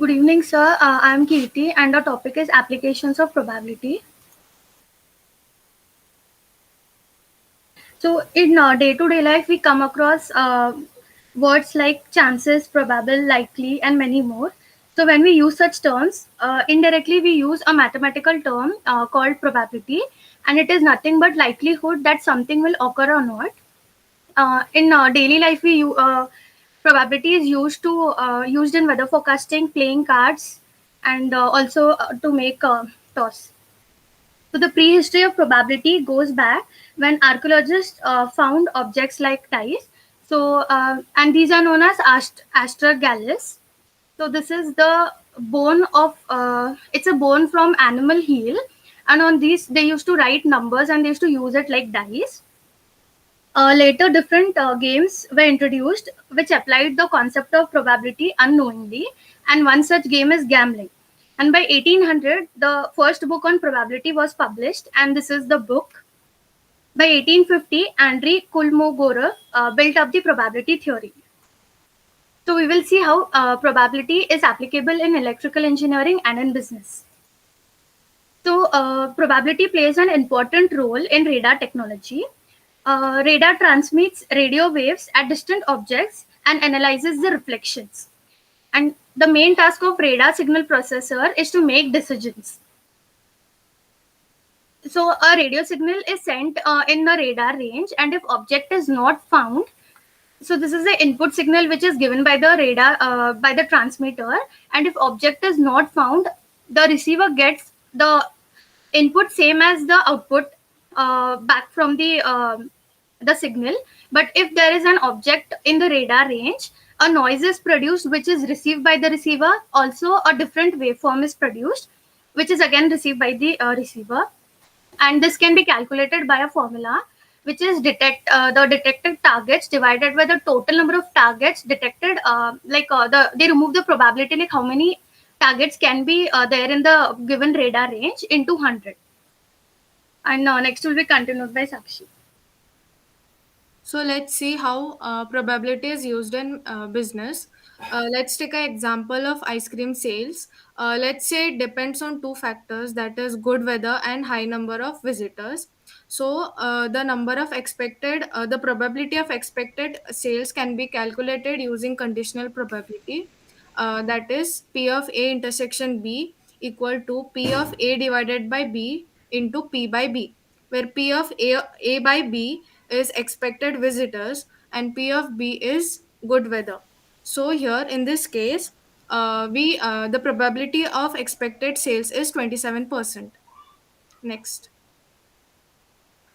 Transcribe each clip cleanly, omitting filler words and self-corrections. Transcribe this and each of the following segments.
Good evening, sir. I'm Kirti, and the topic is applications of probability. So, in day-to-day life, we come across words like chances, probable, likely, and many more. So, when we use such terms, indirectly we use a mathematical term called probability, and it is nothing but likelihood that something will occur or not. In daily life, probability is used in weather forecasting, playing cards, and also to make toss. So the prehistory of probability goes back when archaeologists found objects like dice. So and these are known as astragalus. So this is the bone of it's a bone from animal heel, and on these they used to write numbers and they used to use it like dice. Later, different games were introduced which applied the concept of probability unknowingly, and one such game is gambling. And by 1800, the first book on probability was published, and this is the book. By 1850, Andrei Kolmogorov built up the probability theory. So we will see how probability is applicable in electrical engineering and in business. So, probability plays an important role in radar technology. Radar transmits radio waves at distant objects and analyzes the reflections. And the main task of radar signal processor is to make decisions. So, a radio signal is sent in the radar range, and if object is not found, so this is the input signal which is given by the radar by the transmitter, and if object is not found, the receiver gets the input same as the output back from the signal. But if there is an object in the radar range, a noise is produced which is received by the receiver. Also, a different waveform is produced which is again received by the receiver, and this can be calculated by a formula which is the detected targets divided by the total number of targets detected, they remove the probability like how many targets can be there in the given radar range into 100. And next will be continued by Sakshi. So let's see how probability is used in business. Let's take an example of ice cream sales. Let's say it depends on two factors, that is good weather and high number of visitors. So the probability of expected sales can be calculated using conditional probability. That is P of A intersection B equal to P of A divided by B into P by B, where A by B is expected visitors and P of B is good weather. So here in this case, we the probability of expected sales is 27%. Next.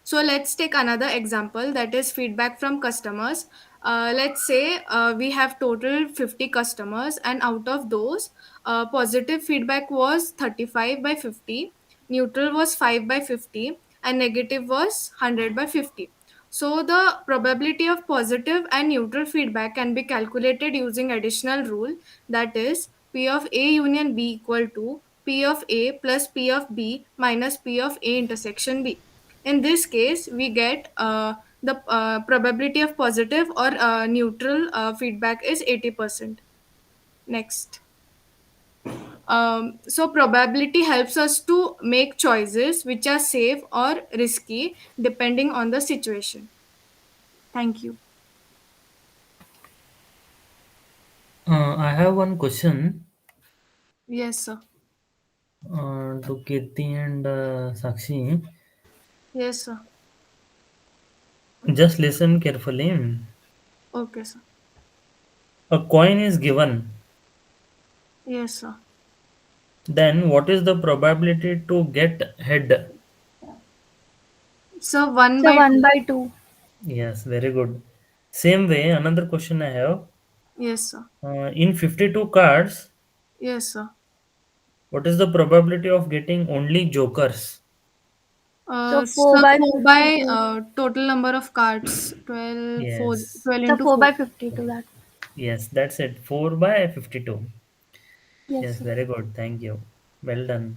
So let's take another example, that is feedback from customers. Let's say we have total 50 customers, and out of those, positive feedback was 35 by 50, neutral was 5 by 50, and negative was 100 by 50. So the probability of positive and neutral feedback can be calculated using additional rule, that is P of A union B equal to P of A plus P of B minus P of A intersection B. In this case, we get the probability of positive or neutral feedback is 80%. Next. So probability helps us to make choices which are safe or risky depending on the situation. Thank you. I have one question Yes, sir. to Kirti and Sakshi. Yes, sir. Just listen carefully. Okay, sir. A coin is given. Yes, sir. Then, what is the probability to get head? So 1 So by 1 2. by 2. Yes, very good. Same way, another question I have. Yes, sir. In 52 cards, Yes, sir. what is the probability of getting only jokers? So 4 So by 4 by 52. total number of cards, 12, 4, Yes, 12 So into 4 4. by 52 that. yes, that's it. 4 by 52. Yes, Yes, sir. very good. Thank you. Well done.